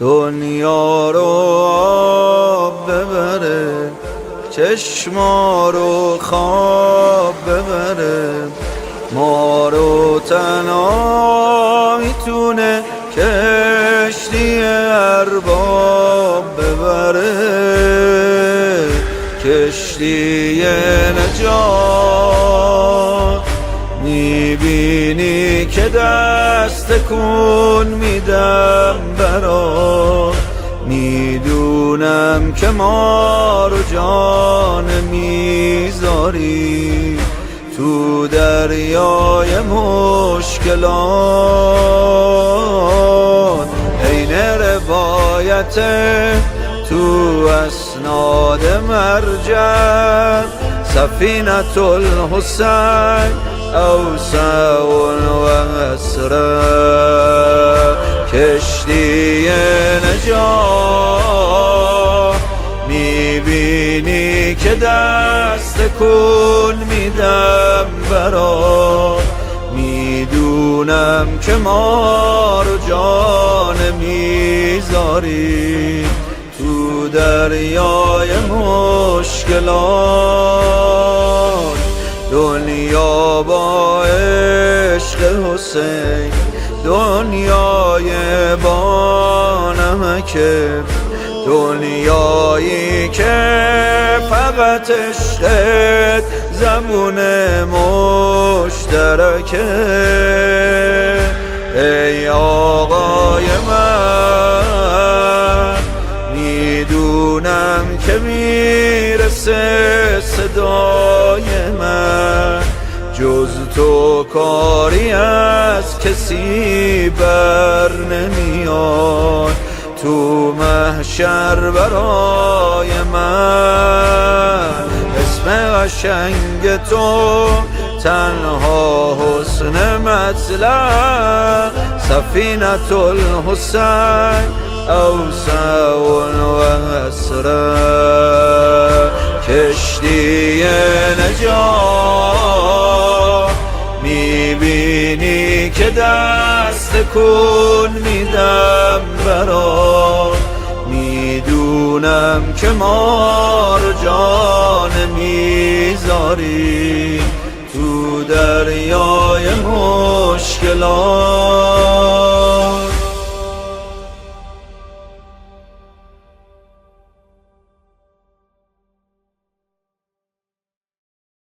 دنیا رو آب ببره، چشما رو خواب ببره، ما رو تنها میتونه کشتی ارباب ببره، کشتی نجات. میبینی که دست کن میدم برات، میدونم که ما رو جان میذاری تو دریای مشکلات. عین روایت تو اسناد مرجع، سفینة الحسین اوسع و اسرع، کشتی نجات. میبینی که دست کن میدم برات، میدونم که ما رو جان میذاری تو دریای مشکلات. دنیا با عشق حسین، دنیای با نمکه، دنیایی که فقط عشقت زبون مشترکه. ای آقای من، میدونم که میرسه صدای من، جز تو کاری از کسی بر نمیاد تو محشر برای من. اسم قشنگ تو تنها حسن مطلع، سفینة الحسین اوسع و اسرع، کشتی نجات. میبینی که دست کن میدم برات، میدونم که ما رو جان میذاری تو دریای مشکلات.